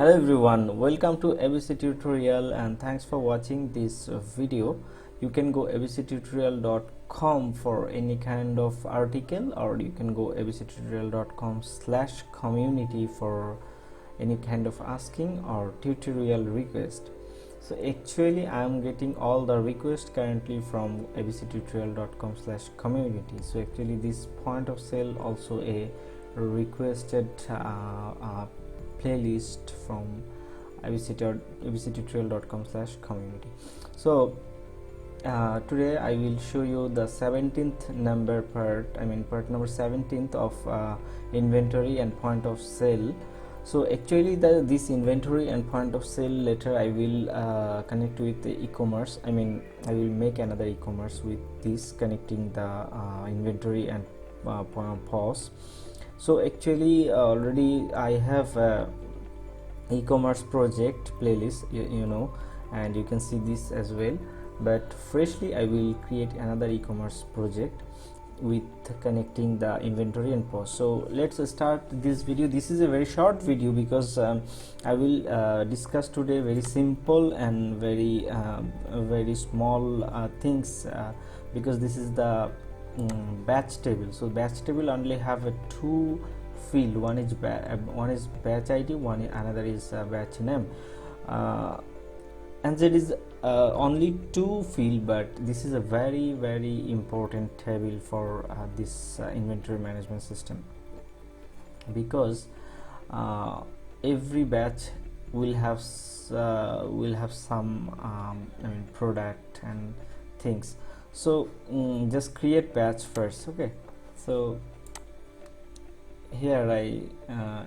Hello everyone, welcome to ABC tutorial and thanks for watching this video. You can go abctutorial.com for any kind of article, or you can go abctutorial.com/community for any kind of asking or tutorial request. So actually I am getting all the requests currently from abctutorial.com/community. So actually this point of sale also a requested playlist from abctutorial.com/community. So today I will show you the 17th number part, part number 17th of inventory and point of sale. So actually this inventory and point of sale later I will connect with the e-commerce. I will make another e-commerce with this, connecting the inventory and POS. So actually already I have e-commerce project playlist, you know, and you can see this as well, but freshly I will create another e-commerce project with connecting the inventory and POS. So let's start this video. This is a very short video because I will discuss today very simple and very small things, because this is the batch table. So batch table only have a two field, one is batch ID, another is batch name, and there is only two field, but this is a very important table for this inventory management system, because every batch will have some product and things. So just create batch first. Okay, so here I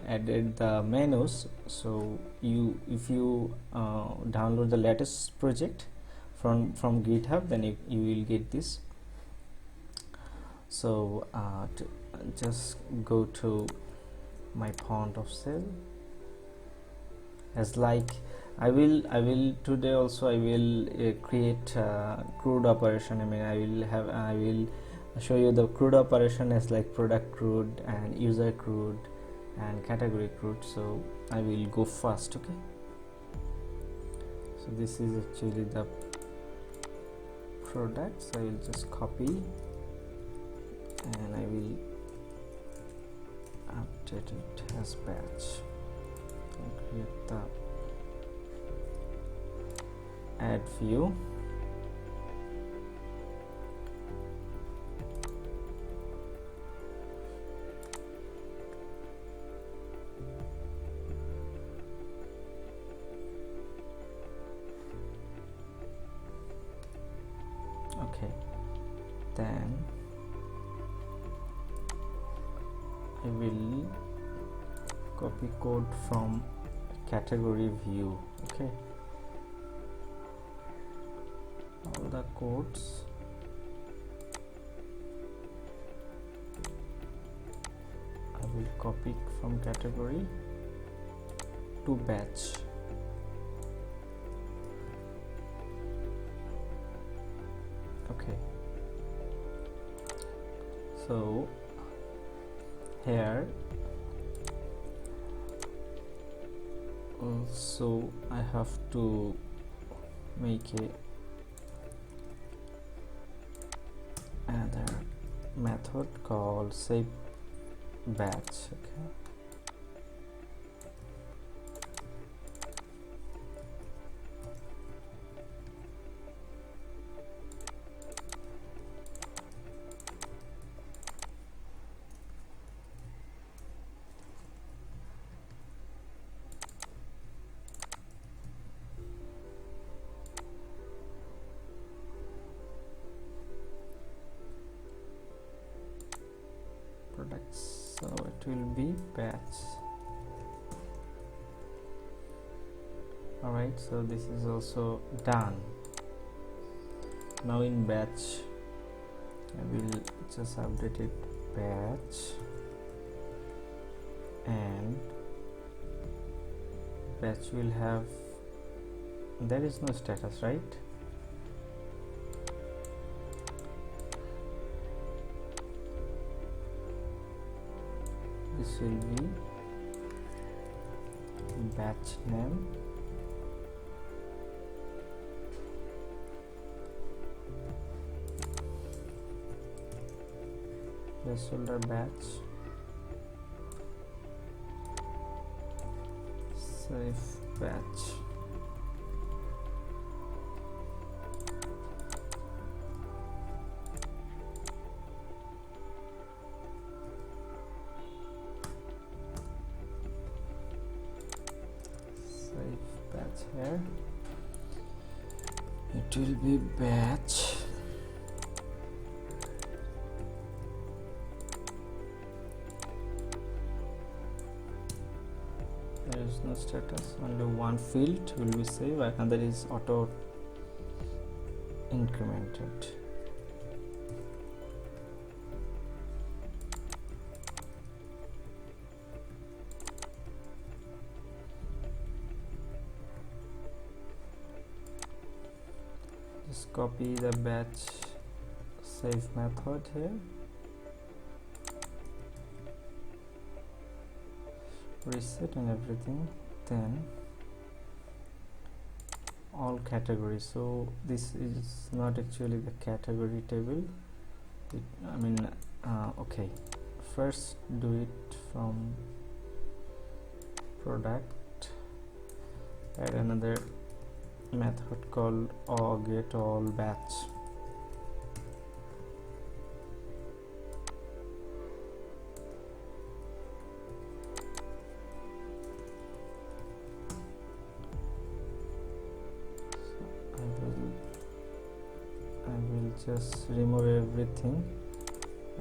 added the menus. So if you download the latest project from GitHub, then you will get this. So just go to my point of sale. As like I will today also I will create CRUD operation. I will show you the CRUD operation as like product CRUD and user CRUD and category CRUD. So I will go first. Okay, so this is actually the product, so I will just copy and I will update it as batch and create the add view. Okay, then I will copy code from category view. Okay, all the codes I will copy from category to batch. Okay, so here also I have to make another method called save batch. Okay, products, so it will be batch. Alright, so this is also done. Now in batch I will just update it batch, and batch will have, there is no status, right? This will be batch name, placeholder batch, save batch. Batch here, it will be batch there is no status, only one field will be saved and that is auto incremented. Just copy the batch save method here, reset and everything, then all categories. So this is not actually the category table, okay, first do it from product, add another method called get all batch. I will just remove everything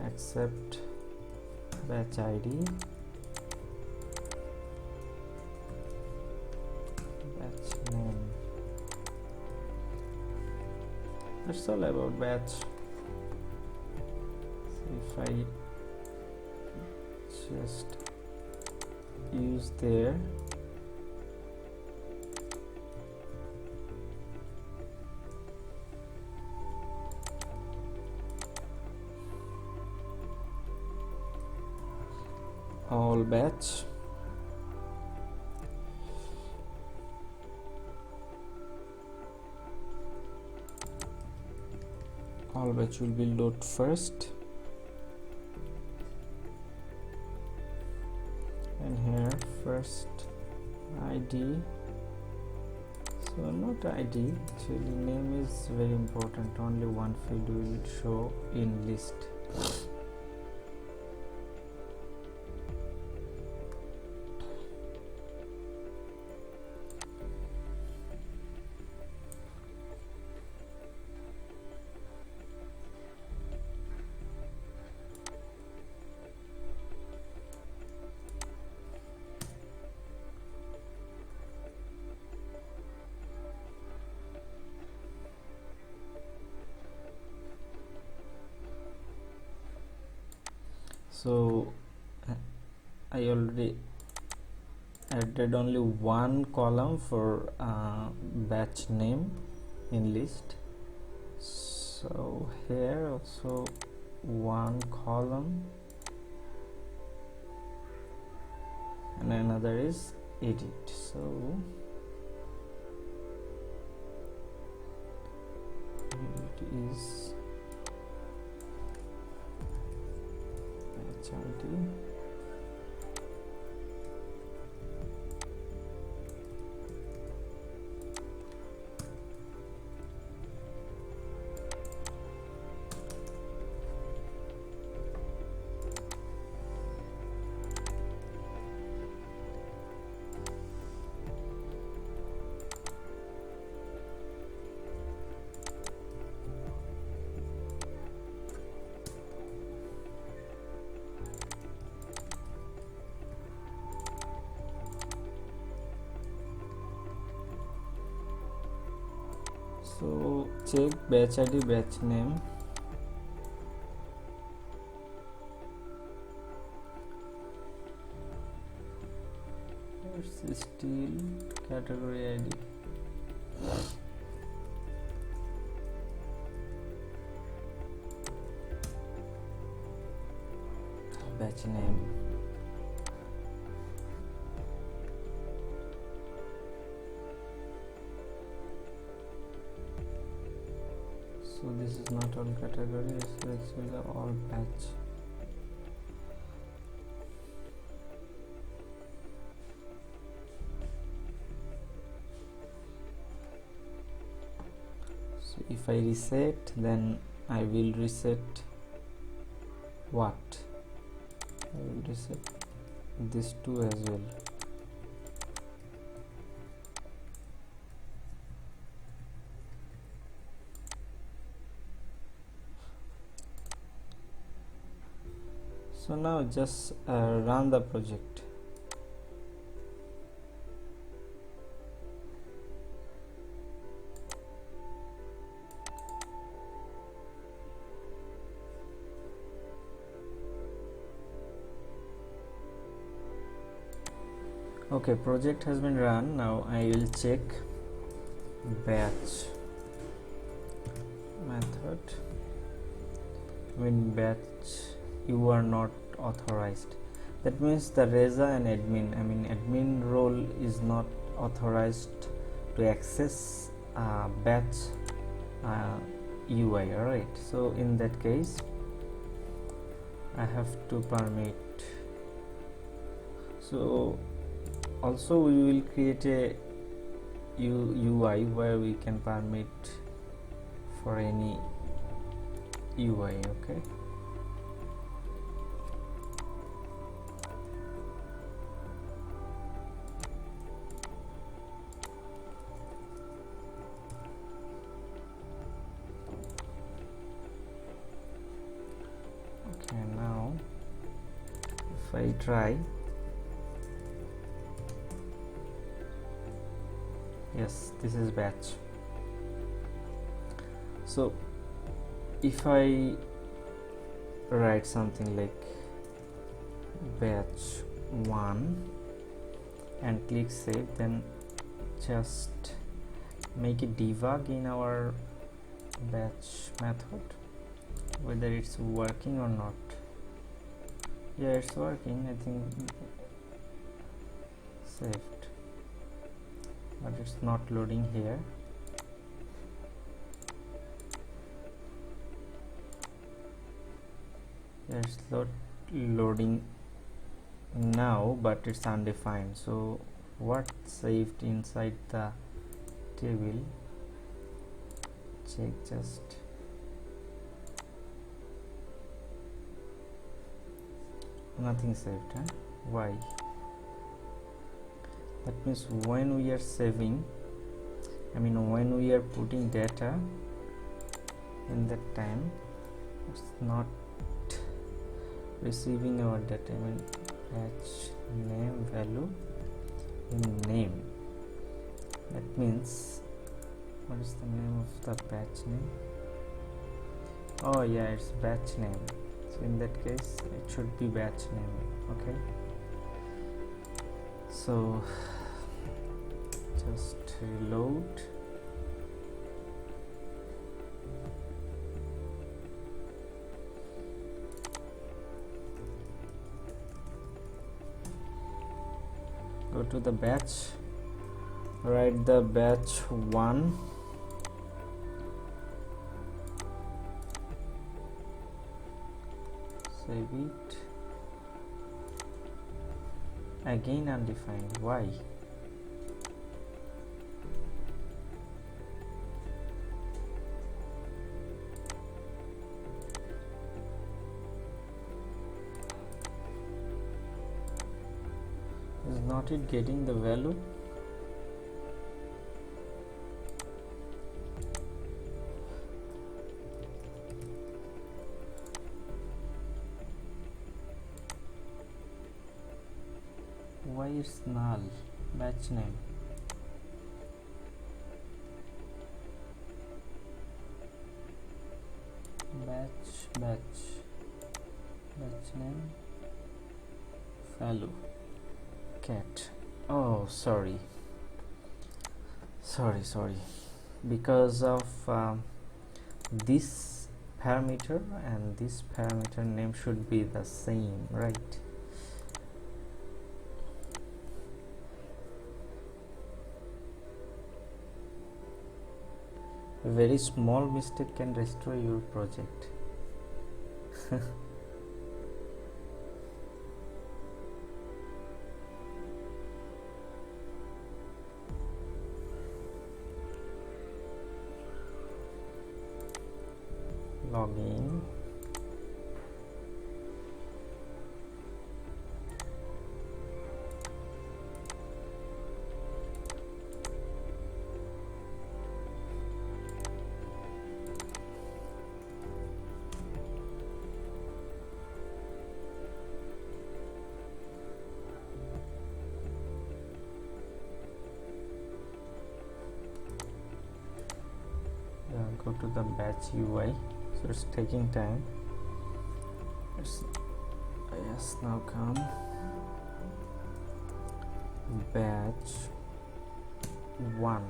except batch ID, batch name. That's all about batch. So if I just use there, all batch, all batch will be load first, and here first ID, so not ID, actually name is very important, only one field will show in list. So I already added only one column for batch name in list, so here also one column, and another is edit. So it is batch ID, so check batch ID, batch name, it's still category ID, batch name, So this is not all category, it's actually all batch. So if I reset, then I will reset what? I will reset this too as well. So now just run the project. Okay, project has been run. Now I will check batch method. When batch you are not authorized, that means the Reza and admin role is not authorized to access batch UI. Alright, so in that case I have to permit. So also we will create a UI where we can permit for any UI. Okay, now if I try, yes, this is batch. So if I write something like batch 1 and click save, then just make a debug in our batch method whether it's working or not. Yeah, it's working, I think. Saved, but it's not loading here. Yeah, it's loading now, but it's undefined. So what saved inside the table? Check just. Nothing saved, huh? Why? That means when we are saving, when we are putting data in that time, it's not receiving our data. Batch name value in name. That means, what is the name of the batch name? Oh yeah, it's batch name. So in that case it should be batch name. Okay, so just reload. Go to the batch, write the batch 1, save it. Again undefined. Why? Is not it getting the value? Why is null? Batch name. Batch name value cat. Oh, sorry, because of this parameter and this parameter name should be the same, right? A very small mistake can destroy your project. Login. Go to the batch UI. So it's taking time. Yes, now come batch 1.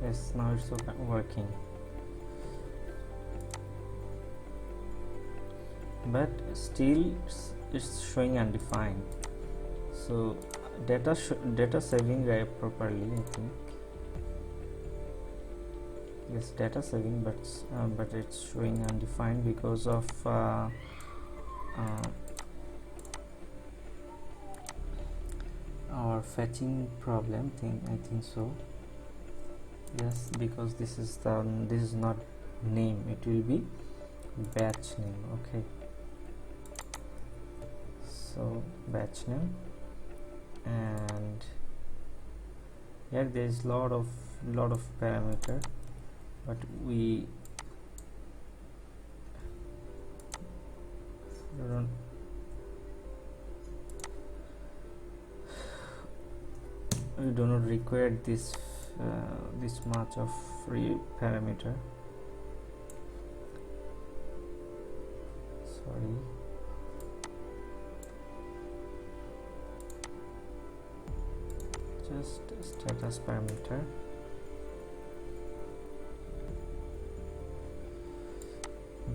Yes, now it's working, but still it's showing undefined. So data saving properly, I think. Yes, data saving, but it's showing undefined because of our fetching problem thing, I think so. Yes, because this is not name, it will be batch name. Okay, so batch name, and here there is lot of parameter, but we do not require this much of free parameter. Sorry. Just status parameter,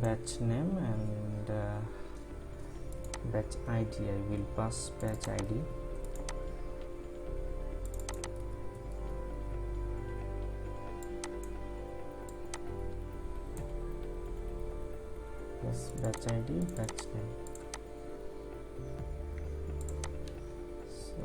batch name, and batch ID. I will pass batch ID. Yes, batch ID, batch name. So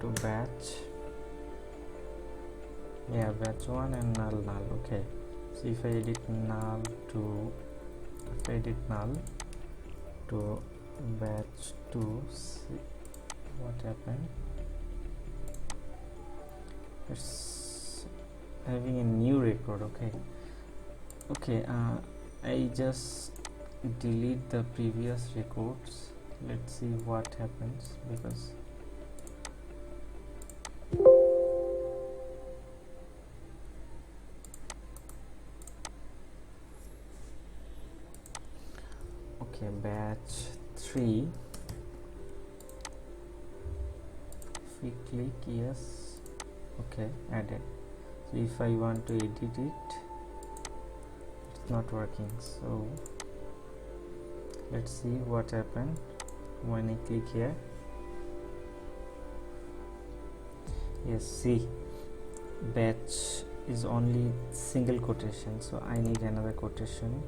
to batch, yeah, batch 1 and null. Okay, so if I edit null to batch 2, see what happened. It's having a new record. Okay, I just delete the previous records. Let's see what happens, because batch 3, if we click yes, okay, added. So if I want to edit it, it's not working. So let's see what happened when I click here. Yes, see, batch is only single quotation, so I need another quotation.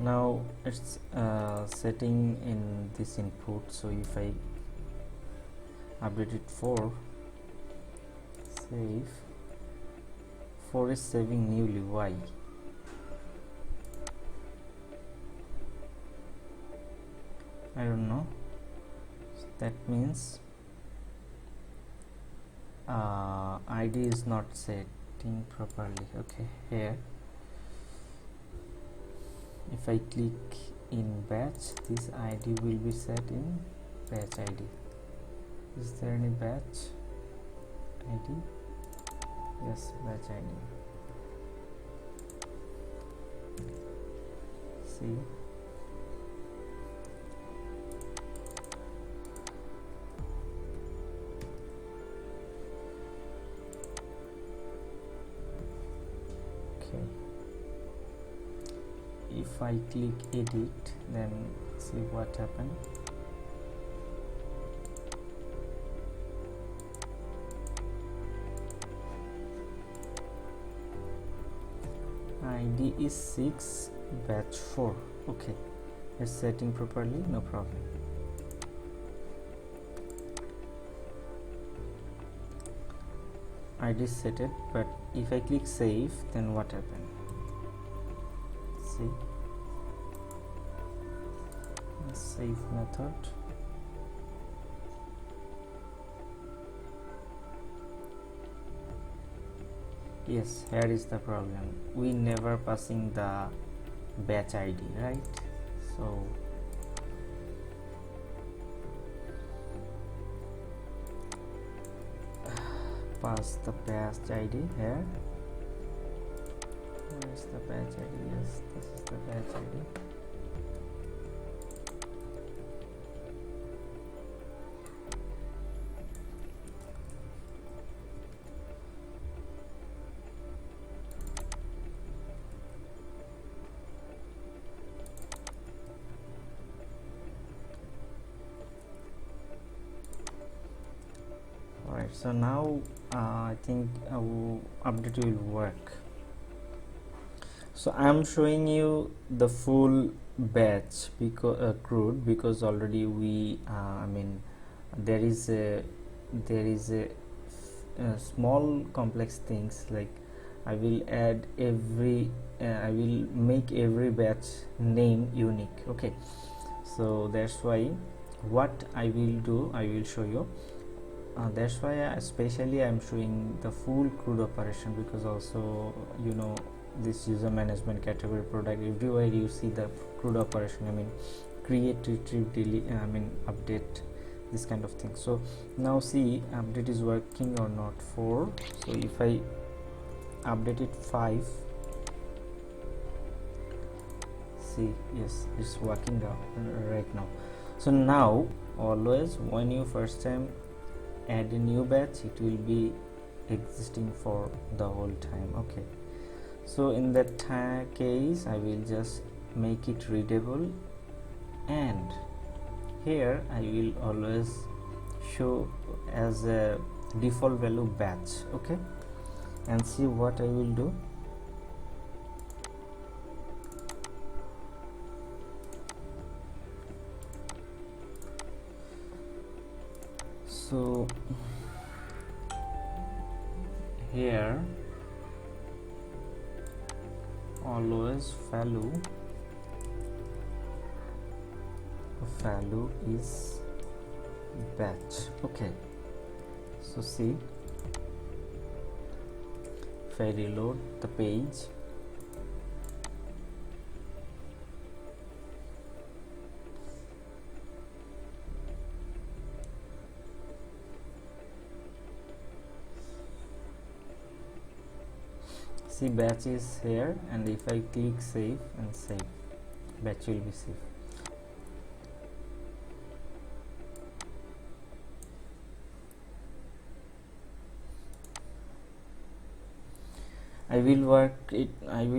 now it's setting in this input. So if I update it 4, save, 4 is saving newly. Why? I don't know. So that means ID is not setting properly. Okay, here if I click in batch, this ID will be set in batch ID. Is there any batch ID? Yes, batch ID. See, okay, if I click edit, then see what happened. ID is 6, batch 4. Okay, it's setting properly, no problem. ID is set it, but if I click save, then what happened? See, save method. Yes, here is the problem. We never passing the batch ID, right? So pass the batch ID here. Where is the batch ID? Yes, this is the batch ID. Alright, so now I think our update will work. So I am showing you the full batch because CRUD, because already we I mean there is a small complex things, like I will add every I will make every batch name unique. Okay, so that's why what I will do, I will show you. That's why especially I'm showing the full CRUD operation, because also you know this user management category product, everywhere you see the CRUD operation. I mean create, retrieve, delete, I mean update, this kind of thing. So now see update is working or not. 4, so if I update it 5, see, yes, it's working right now. So now always when you first time add a new batch, it will be existing for the whole time. Okay, so in that case I will just make it readable, and here I will always show as a default value batch. Okay, and see what I will do. So here always value is batch. Okay, so see, if I reload the page, see batch is here, and if I click save and save, batch will be saved. I will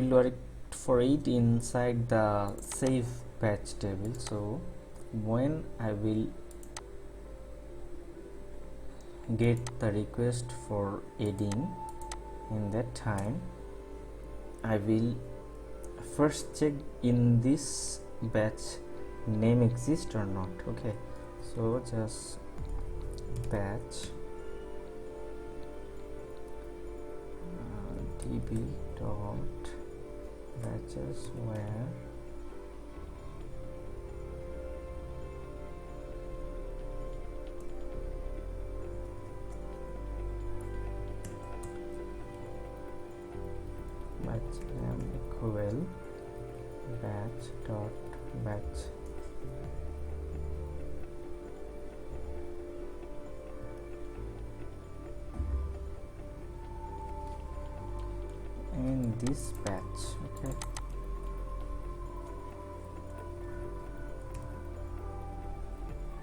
work for it inside the save batch table. So when I will get the request for adding, in that time I will first check in this batch name exists or not. Okay, so just batch db dot batches where batch name equal batch dot batch in this batch. Okay,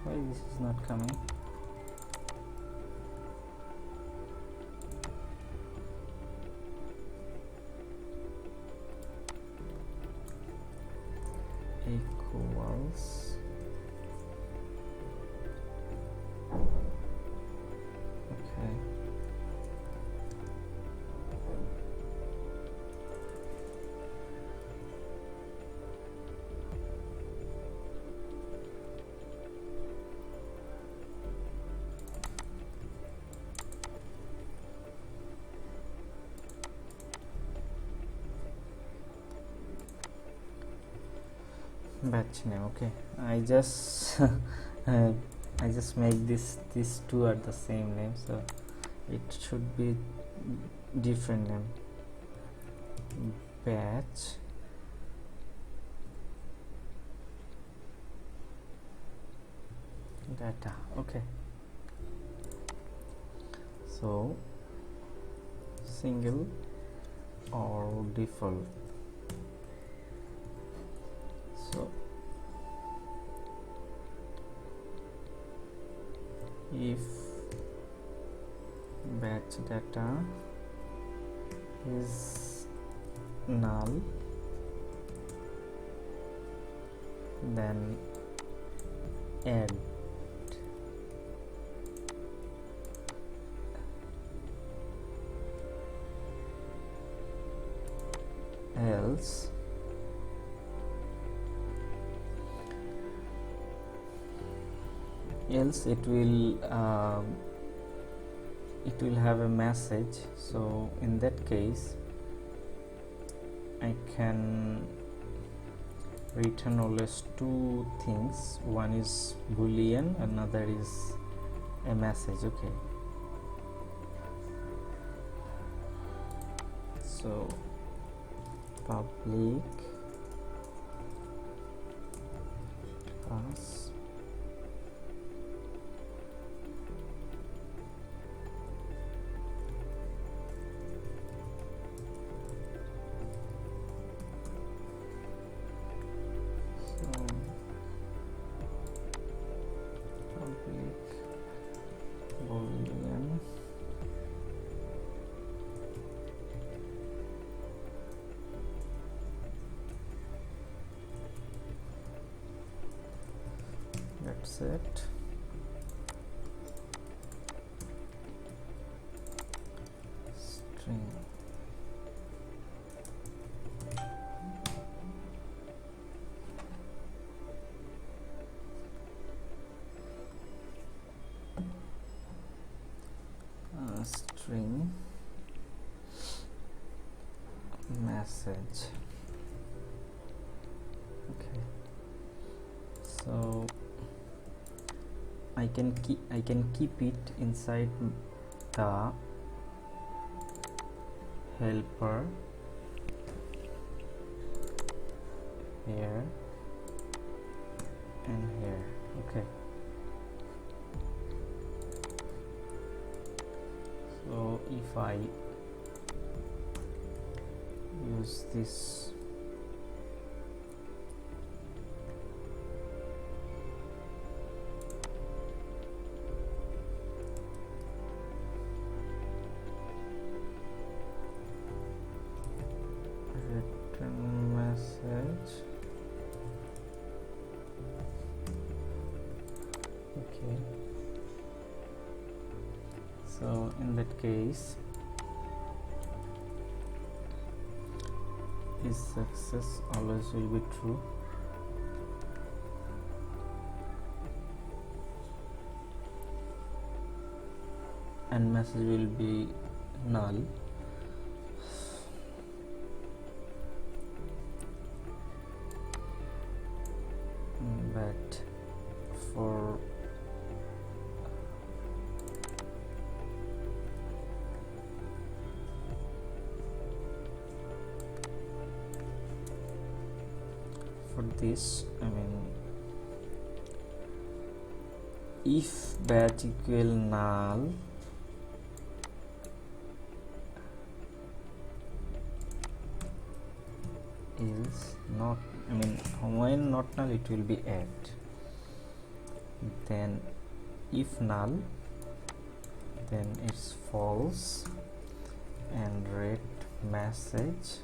why this is not coming? Equals okay, batch name. Okay, I just I just make these two are the same name, so it should be different name. Batch data. Okay, so single or default. So if batch data is null, then add else it will have a message. So in that case I can return always two things, one is boolean, another is a message. Okay, so public class boolean that's it. String string message. Okay, so I can keep it inside the helper here and here. Okay, so if I use this return message, okay, so in that case is success always will be true. And message will be null. But for this, I mean, if bat equal null, is not, I mean, when not null it will be add. Then if null, then it's false, and read message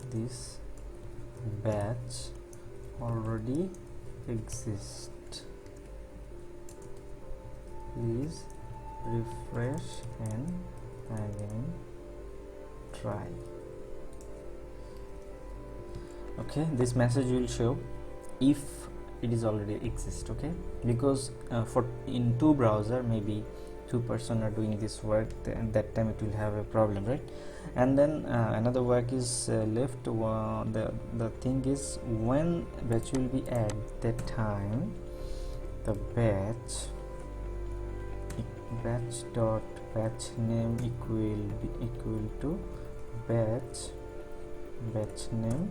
this batch already exists. Please refresh and again try. Okay, this message will show if it is already exist. Okay, because for in two browser maybe two person are doing this work, and that time it will have a problem, right? And then another work is left. The thing is, when batch will be add, that time the batch dot batch name equal to batch name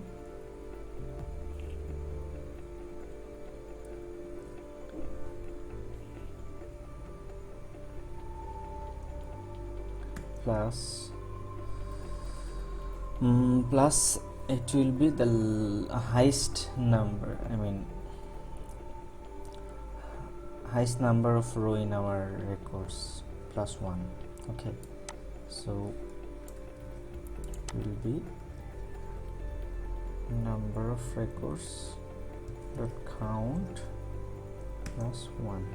plus it will be the highest number, I mean highest number of row in our records plus 1. Okay, so it will be number of records dot count plus 1.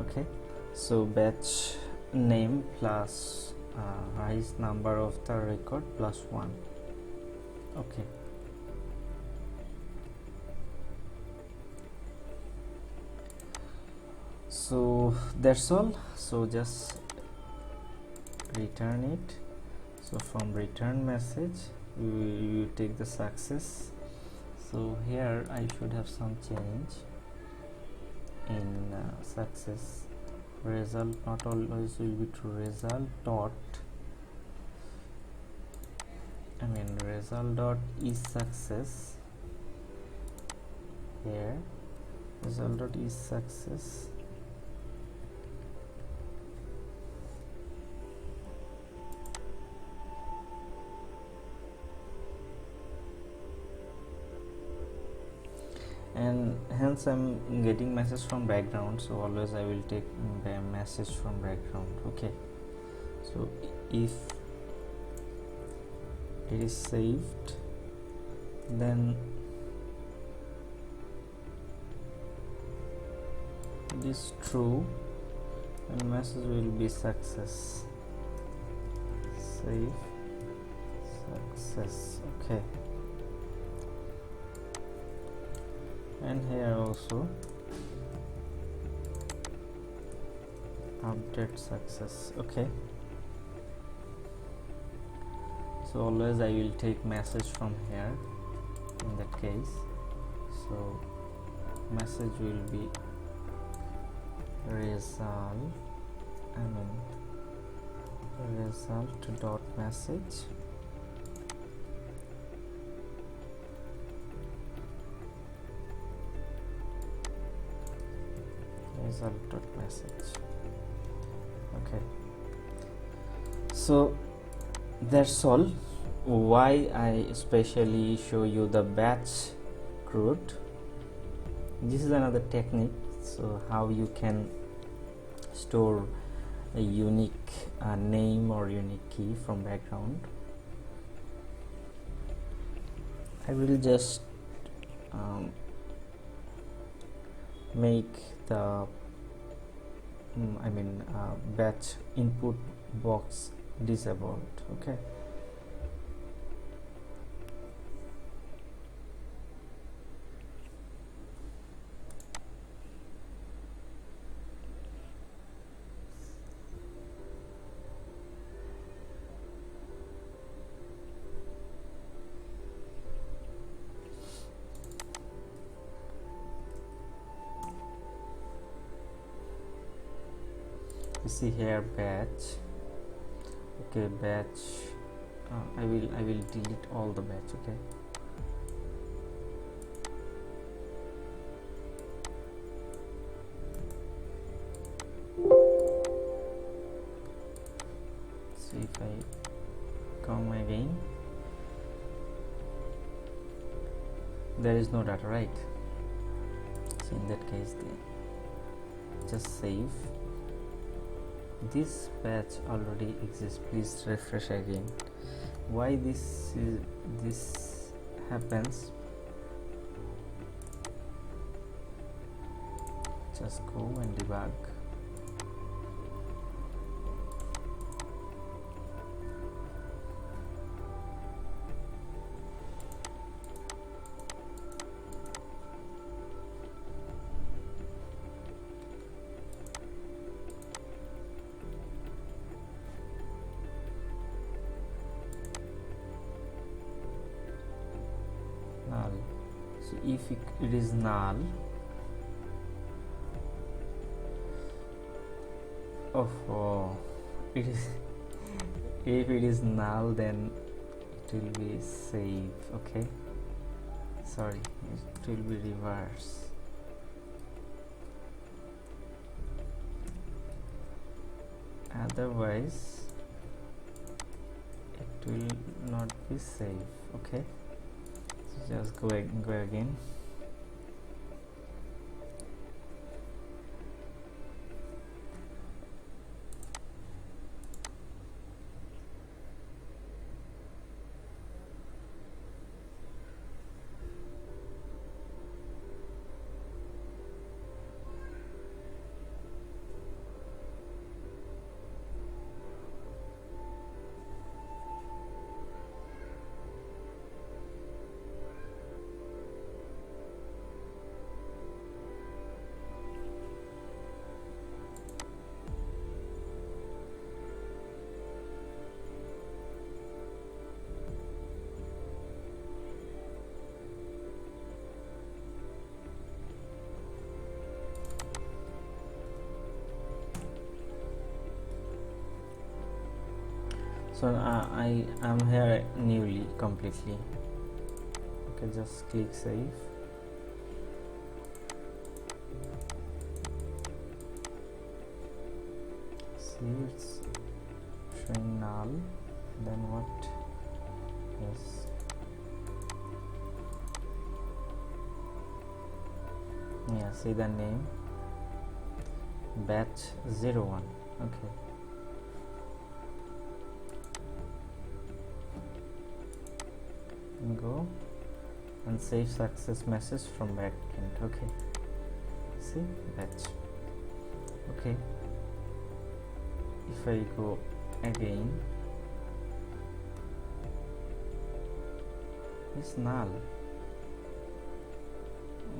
Okay, so batch name plus highest number of the record plus 1. Okay, so that's all. So just return it. So from return message you take the success. So here I should have some change in success. Result not always will be true. Result dot, I mean result dot is success. Here result dot is success. And hence I'm getting message from background, so always I will take the message from background. Okay, so if it is saved, then it is true and message will be success. Save success. Okay, and here also update success. Okay, so always I will take message from here in that case. So message will be result, I mean result dot message result dot message. Okay, so that's all. Why I especially show you the batch CRUD. This is another technique, so how you can store a unique name or unique key from background. I will just make the batch input box disabled. Okay, you see here batch. Okay, batch. I will delete all the batch. Okay, so if I come again, there is no data, right? So in that case, just save. This batch already exists. Please refresh again. Why this happens? Just go and debug. Null. So if it is null, it is if it is null, then it will be save. Okay, sorry, it will be reverse. Otherwise it will not be safe. Okay, so just go again. So I am here newly completely. Okay, just click save. See, it's showing null. Then what? Yes. Yeah, see the name, batch 01. Okay. Go and save success message from backend. Okay, see, batch. Okay, if I go again, it's null.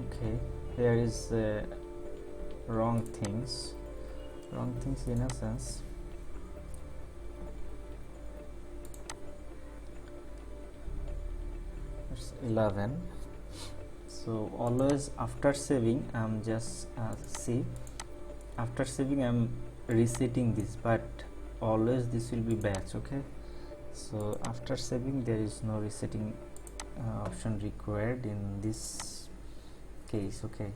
Okay, there is wrong things in a sense. It's 11. So always after saving, I'm just see, after saving I'm resetting this, but always this will be batch. Okay, so after saving there is no resetting option required in this case. Okay,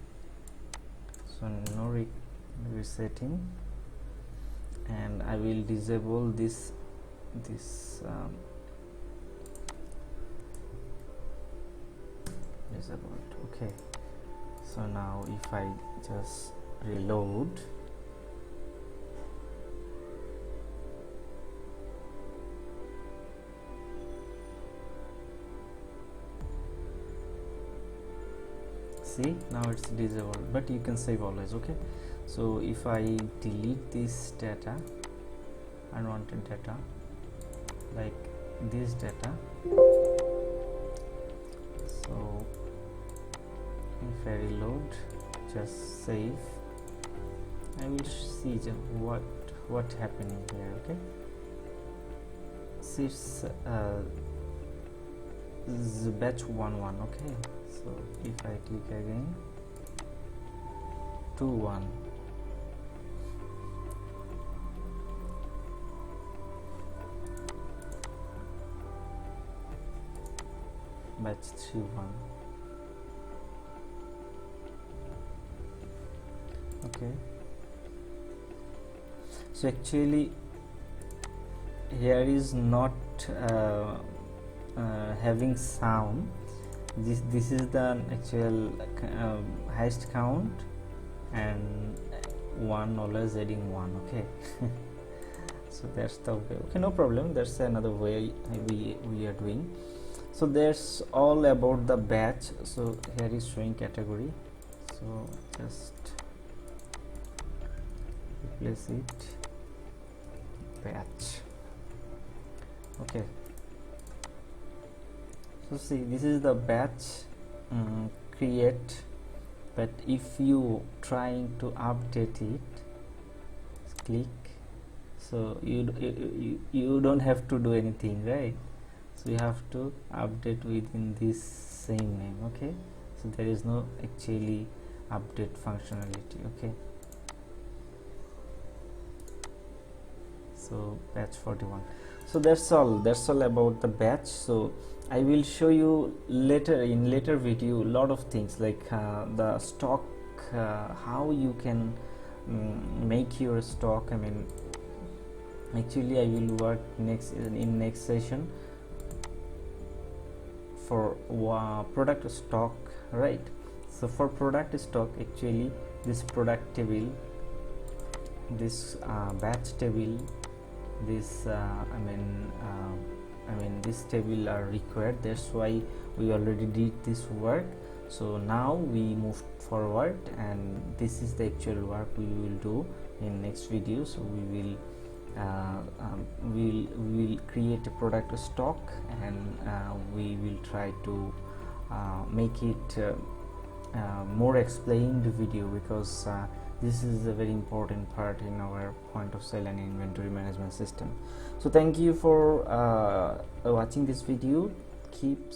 so no resetting, and I will disable this disabled. Okay, so now if I just reload, see now it's disabled, but you can save always. Okay, so if I delete this data, unwanted data like this data, so if I reload, just save, I will see what happening here. Okay, see it's this is batch 1.1. okay, so if I click again 2.1, batch 3.1. okay, so actually here is not having sound. This is the actual highest count, and one always adding one. Okay, so that's the way. Okay, no problem, that's another way we are doing. So that's all about the batch. So here is showing category, so just replace it batch. Okay, so see, this is the batch create, but if you trying to update it, click, so you don't have to do anything, right? So you have to update within this same name. Okay, so there is no actually update functionality. Okay, so batch 41. So that's all about the batch. So I will show you later in later video a lot of things like the stock, how you can make your stock. I mean, actually I will work in next session for product stock, right? So for product stock, actually this product table, this batch table, this I mean this table are required. That's why we already did this work. So now we move forward, and this is the actual work we will do in next video. So we will create a product stock, and we will try to make it more explained video, because this is a very important part in our point of sale and inventory management system. So thank you for watching this video. Keep